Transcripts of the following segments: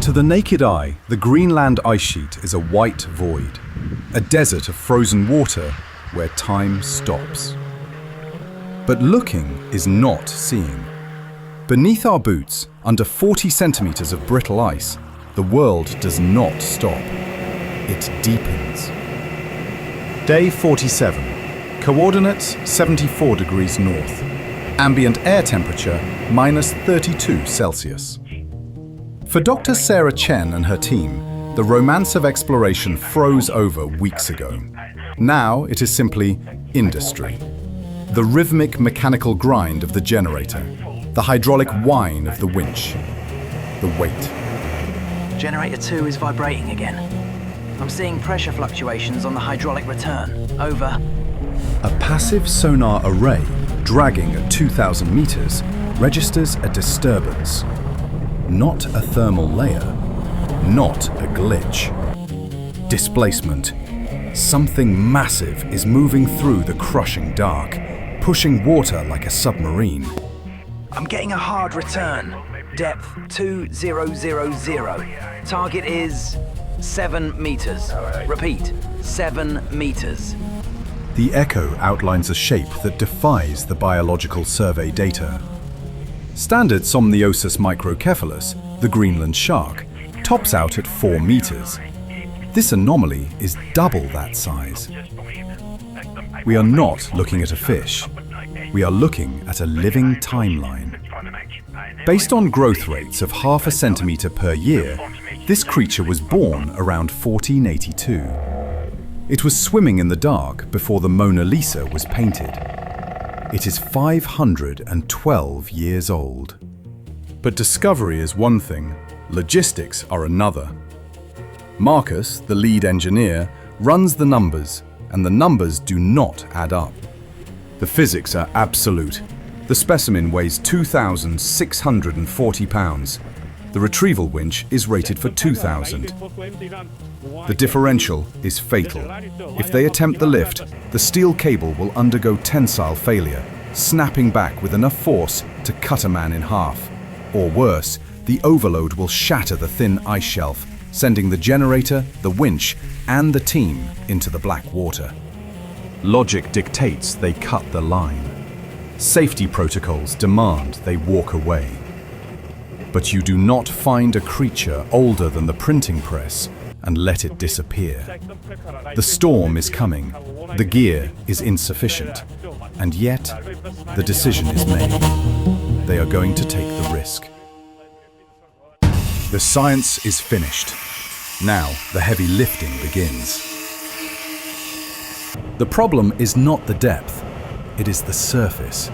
To the naked eye, the Greenland ice sheet is a white void, a desert of frozen water where time stops. But looking is not seeing. Beneath our boots, under 40 centimeters of brittle ice, the world does not stop. It deepens. Day 47. Coordinates 74 degrees north. Ambient air temperature -32 Celsius. For Dr. Sarah Chen and her team, the romance of exploration froze over weeks ago. Now it is simply industry. The rhythmic mechanical grind of the generator, the hydraulic whine of the winch, the weight. Generator 2 is vibrating again. I'm seeing pressure fluctuations on the hydraulic return. Over. A passive sonar array, dragging at 2,000 meters, registers a disturbance. Not a thermal layer, not a glitch. Displacement. Something massive is moving through the crushing dark, pushing water like a submarine. I'm getting a hard return. Depth 2000. Target is 7 meters. Repeat, 7 meters. The echo outlines a shape that defies the biological survey data. Standard Somniosus microcephalus, the Greenland shark, tops out at 4 meters. This anomaly is double that size. We are not looking at a fish. We are looking at a living timeline. Based on growth rates of ½ centimeter per year, this creature was born around 1482. It was swimming in the dark before the Mona Lisa was painted. It is 512 years old. But discovery is one thing, logistics are another. Marcus, the lead engineer, runs the numbers, and the numbers do not add up. The physics are absolute. The specimen weighs 2,640 pounds. The retrieval winch is rated for 2,000. The differential is fatal. If they attempt the lift, the steel cable will undergo tensile failure, snapping back with enough force to cut a man in half. Or worse, the overload will shatter the thin ice shelf, sending the generator, the winch, and the team into the black water. Logic dictates they cut the line. Safety protocols demand they walk away. But you do not find a creature older than the printing press and let it disappear. The storm is coming, the gear is insufficient, and yet the decision is made. They are going to take the risk. The science is finished. Now the heavy lifting begins. The problem is not the depth, it is the surface.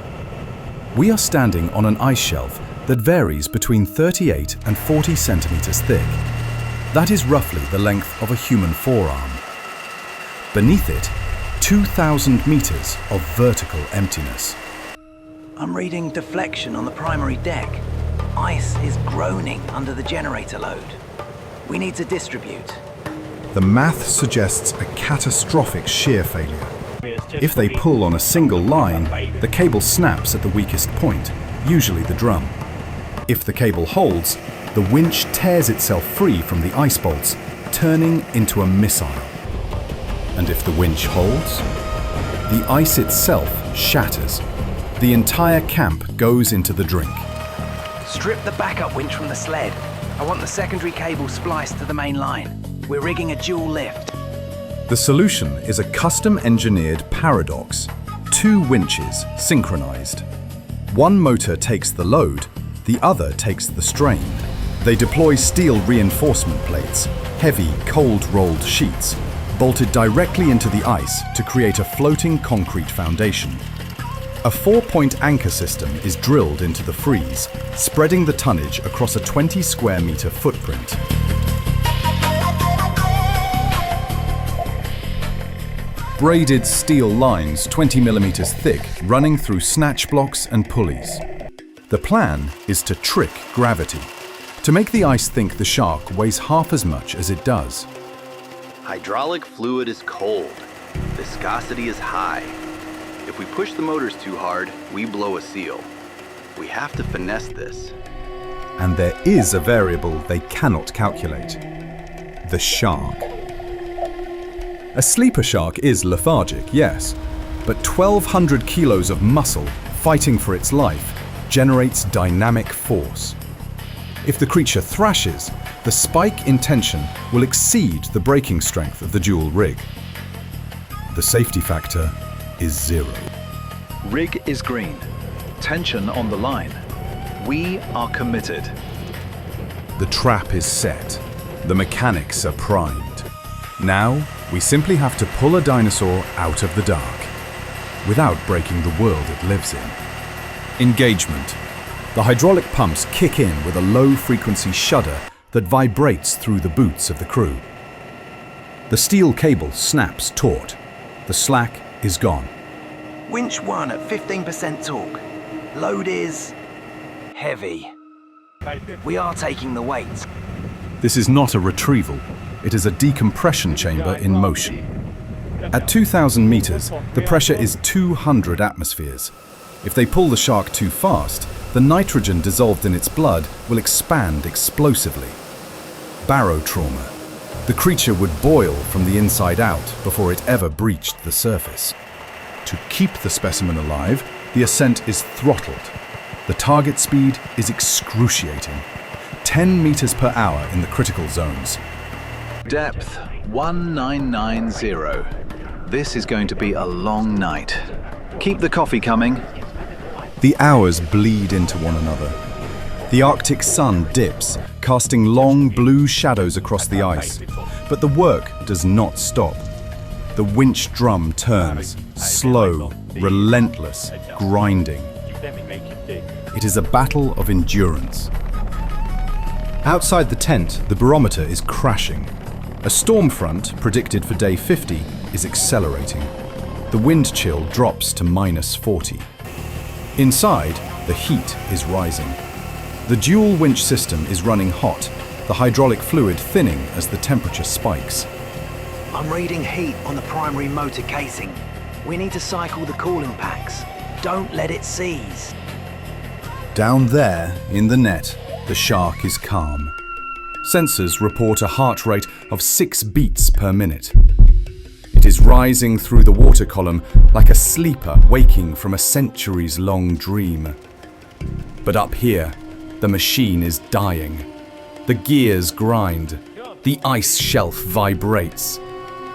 We are standing on an ice shelf that varies between 38 and 40 centimeters thick. That is roughly the length of a human forearm. Beneath it, 2,000 meters of vertical emptiness. I'm reading deflection on the primary deck. Ice is groaning under the generator load. We need to distribute. The math suggests a catastrophic shear failure. If they pull on a single line, the cable snaps at the weakest point, usually the drum. If the cable holds, the winch tears itself free from the ice bolts, turning into a missile. And if the winch holds, the ice itself shatters. The entire camp goes into the drink. Strip the backup winch from the sled. I want the secondary cable spliced to the main line. We're rigging a dual lift. The solution is a custom-engineered paradox. 2 winches synchronized. One motor takes the load, the other takes the strain. They deploy steel reinforcement plates, heavy, cold-rolled sheets, bolted directly into the ice to create a floating concrete foundation. A 4-point anchor system is drilled into the frieze, spreading the tonnage across a 20 square meter footprint. Braided steel lines 20 millimeters thick running through snatch blocks and pulleys. The plan is to trick gravity, to make the ice think the shark weighs half as much as it does. Hydraulic fluid is cold. Viscosity is high. If we push the motors too hard, we blow a seal. We have to finesse this. And there is a variable they cannot calculate: the shark. A sleeper shark is lethargic, yes, but 1,200 kilos of muscle fighting for its life generates dynamic force. If the creature thrashes, the spike in tension will exceed the braking strength of the dual rig. The safety factor is 0. Rig is green. Tension on the line. We are committed. The trap is set. The mechanics are primed. Now, we simply have to pull a dinosaur out of the dark, without breaking the world it lives in. Engagement. The hydraulic pumps kick in with a low-frequency shudder that vibrates through the boots of the crew. The steel cable snaps taut. The slack is gone. Winch 1 at 15% torque. Load is heavy. We are taking the weight. This is not a retrieval. It is a decompression chamber in motion. At 2,000 meters, the pressure is 200 atmospheres. If they pull the shark too fast, the nitrogen dissolved in its blood will expand explosively. Barotrauma. The creature would boil from the inside out before it ever breached the surface. To keep the specimen alive, the Ascent is throttled. The target speed is excruciating. 10 meters per hour in the critical zones. Depth 1990. This is going to be a long night. Keep the coffee coming. The hours bleed into one another. The Arctic sun dips, casting long blue shadows across the ice. But the work does not stop. The winch drum turns, slow, relentless, grinding. It is a battle of endurance. Outside the tent, the barometer is crashing. A storm front, predicted for day 50, is accelerating. The wind chill drops to -40. Inside, the heat is rising. The dual-winch system is running hot, the hydraulic fluid thinning as the temperature spikes. I'm reading heat on the primary motor casing. We need to cycle the cooling packs. Don't let it seize. Down there, in the net, the shark is calm. Sensors report a heart rate of 6 beats per minute. It is rising through the water column like a sleeper waking from a centuries-long dream. But up here, the machine is dying. The gears grind. The ice shelf vibrates.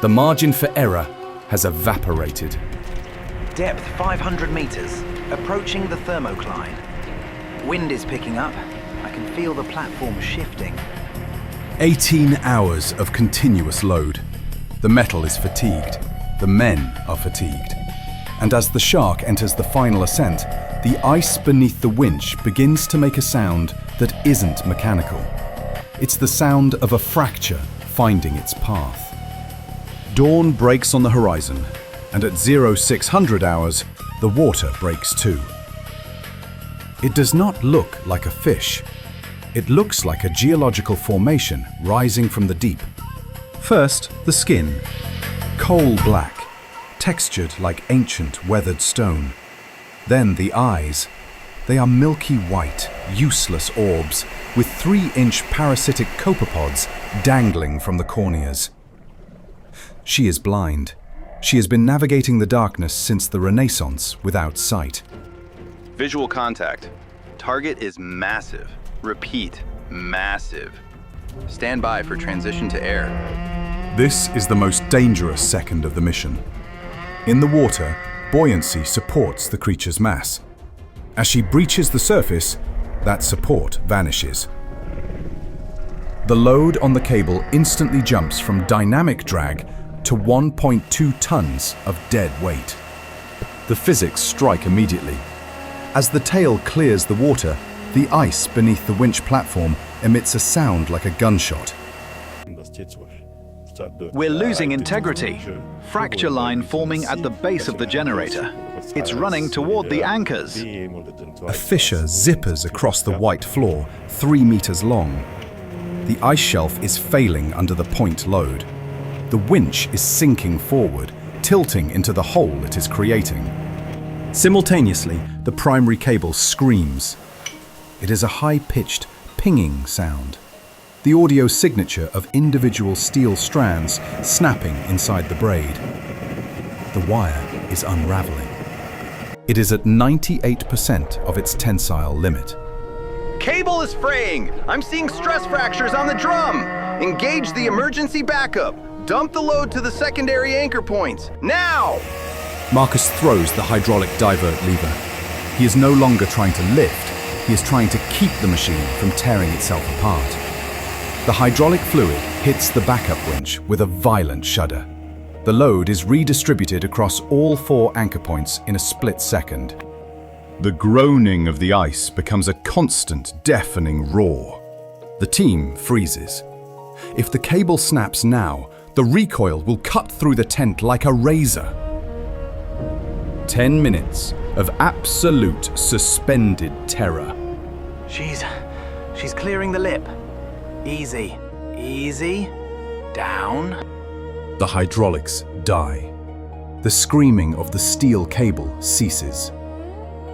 The margin for error has evaporated. Depth 500 meters, approaching the thermocline. Wind is picking up. I can feel the platform shifting. 18 hours of continuous load. The metal is fatigued. The men are fatigued. And as the shark enters the final ascent, the ice beneath the winch begins to make a sound that isn't mechanical. It's the sound of a fracture finding its path. Dawn breaks on the horizon, and at 0600 hours, the water breaks too. It does not look like a fish. It looks like a geological formation rising from the deep. First, the skin, coal black, textured like ancient weathered stone. Then the eyes. They are milky white, useless orbs with 3-inch parasitic copepods dangling from the corneas. She is blind. She has been navigating the darkness since the Renaissance without sight. Visual contact. Target is massive. Repeat, massive. Stand by for transition to air. This is the most dangerous second of the mission. In the water, buoyancy supports the creature's mass. As she breaches the surface, that support vanishes. The load on the cable instantly jumps from dynamic drag to 1.2 tons of dead weight. The physics strike immediately. As the tail clears the water, the ice beneath the winch platform emits a sound like a gunshot. We're losing integrity. Fracture line forming at the base of the generator. It's running toward the anchors. A fissure zippers across the white floor, 3 meters long. The ice shelf is failing under the point load. The winch is sinking forward, tilting into the hole it is creating. Simultaneously, the primary cable screams. It is a high-pitched, pinging sound, the audio signature of individual steel strands snapping inside the braid. The wire is unraveling. It is at 98% of its tensile limit. Cable is fraying! I'm seeing stress fractures on the drum! Engage the emergency backup! Dump the load to the secondary anchor points, now! Marcus throws the hydraulic divert lever. He is no longer trying to lift, he is trying to keep the machine from tearing itself apart. The hydraulic fluid hits the backup winch with a violent shudder. The load is redistributed across all 4 anchor points in a split second. The groaning of the ice becomes a constant, deafening roar. The team freezes. If the cable snaps now, the recoil will cut through the tent like a razor. 10 minutes of absolute suspended terror. She's clearing the lip. Easy, easy, down. The hydraulics die. The screaming of the steel cable ceases.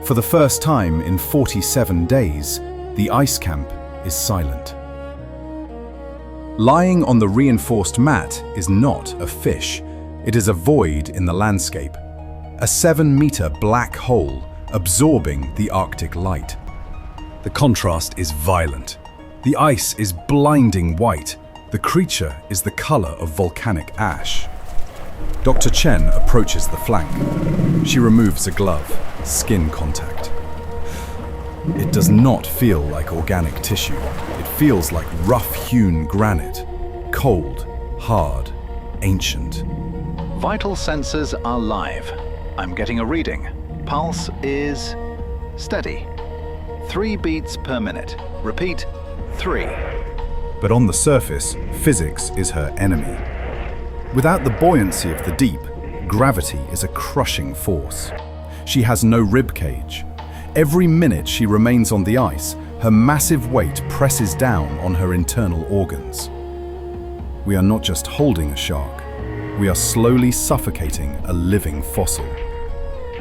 For the first time in 47 days, the ice camp is silent. Lying on the reinforced mat is not a fish. It is a void in the landscape. A 7-meter black hole absorbing the Arctic light. The contrast is violent. The ice is blinding white. The creature is the color of volcanic ash. Dr. Chen approaches the flank. She removes a glove, skin contact. It does not feel like organic tissue. It feels like rough-hewn granite, cold, hard, ancient. Vital sensors are live. I'm getting a reading. Pulse is steady. 3 beats per minute. Repeat, 3. But on the surface, physics is her enemy. Without the buoyancy of the deep, gravity is a crushing force. She has no rib cage. Every minute she remains on the ice, her massive weight presses down on her internal organs. We are not just holding a shark, we are slowly suffocating a living fossil.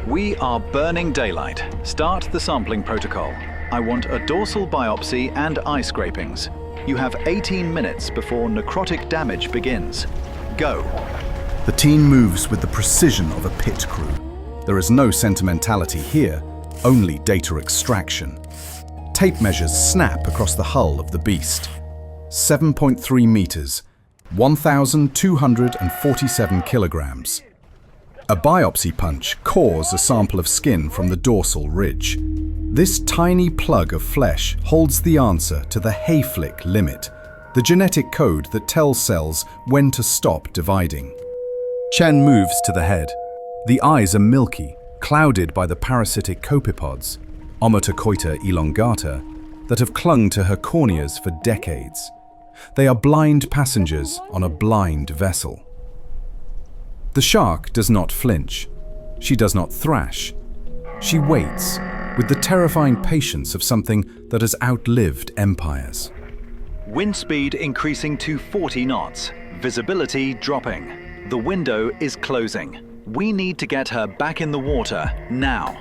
We are burning daylight. Start the sampling protocol. I want a dorsal biopsy and eye scrapings. You have 18 minutes before necrotic damage begins. Go. The team moves with the precision of a pit crew. There is no sentimentality here, only data extraction. Tape measures snap across the hull of the beast. 7.3 meters, 1,247 kilograms. A biopsy punch cores a sample of skin from the dorsal ridge. This tiny plug of flesh holds the answer to the Hayflick limit, the genetic code that tells cells when to stop dividing. Chen moves to the head. The eyes are milky, clouded by the parasitic copepods, Ommatocoita elongata, that have clung to her corneas for decades. They are blind passengers on a blind vessel. The shark does not flinch. She does not thrash. She waits, with the terrifying patience of something that has outlived empires. Wind speed increasing to 40 knots. Visibility dropping. The window is closing. We need to get her back in the water now.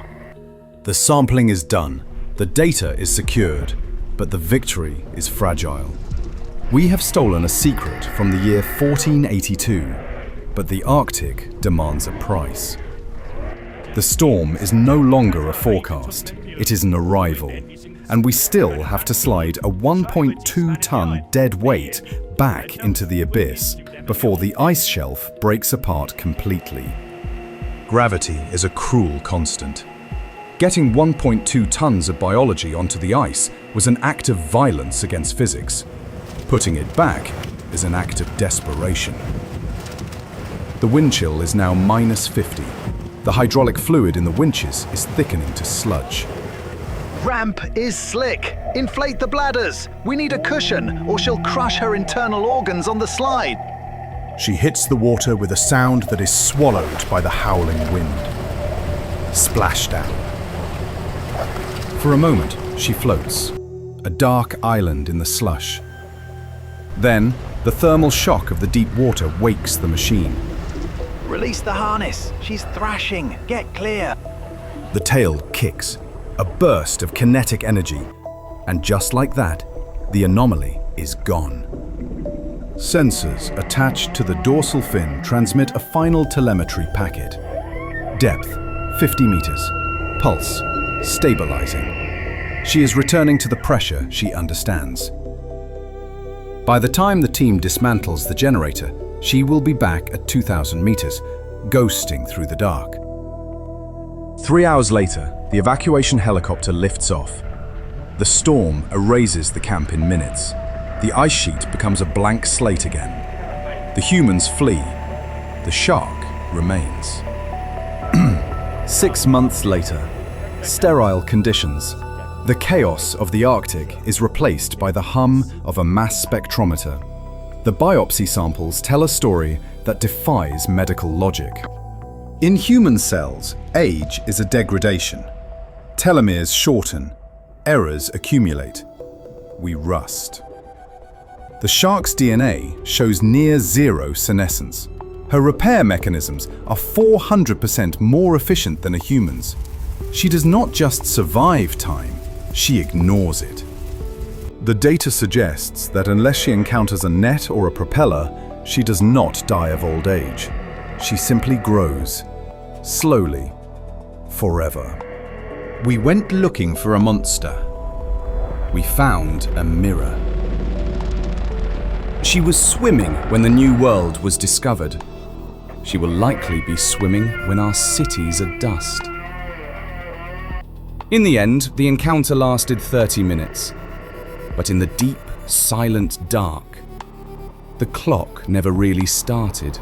The sampling is done. The data is secured, but the victory is fragile. We have stolen a secret from the year 1482, but the Arctic demands a price. The storm is no longer a forecast, it is an arrival, and we still have to slide a 1.2-ton dead weight back into the abyss before the ice shelf breaks apart completely. Gravity is a cruel constant. Getting 1.2 tons of biology onto the ice was an act of violence against physics. Putting it back is an act of desperation. The wind chill is now -50. The hydraulic fluid in the winches is thickening to sludge. Ramp is slick. Inflate the bladders. We need a cushion, or she'll crush her internal organs on the slide. She hits the water with a sound that is swallowed by the howling wind. Splashdown. For a moment, she floats, a dark island in the slush. Then, the thermal shock of the deep water wakes the machine. Release the harness. She's thrashing. Get clear. The tail kicks, a burst of kinetic energy, and just like that, The anomaly is gone. Sensors attached to the dorsal fin transmit a final telemetry packet. Depth, 50 meters. Pulse, stabilizing. She is returning to the pressure she understands. By the time the team dismantles the generator, she will be back at 2,000 meters, ghosting through the dark. 3 hours later, the evacuation helicopter lifts off. The storm erases the camp in minutes. The ice sheet becomes a blank slate again. The humans flee. The shark remains. 6 months later, sterile conditions. The chaos of the Arctic is replaced by the hum of a mass spectrometer. The biopsy samples tell a story that defies medical logic. In human cells, age is a degradation. Telomeres shorten. Errors accumulate. We rust. The shark's DNA shows near zero senescence. Her repair mechanisms are 400% more efficient than a human's. She does not just survive time, she ignores it. The data suggests that unless she encounters a net or a propeller, she does not die of old age. She simply grows, slowly, forever. We went looking for a monster. We found a mirror. She was swimming when the New World was discovered. She will likely be swimming when our cities are dust. In the end, the encounter lasted 30 minutes. But in the deep, silent dark, the clock never really started.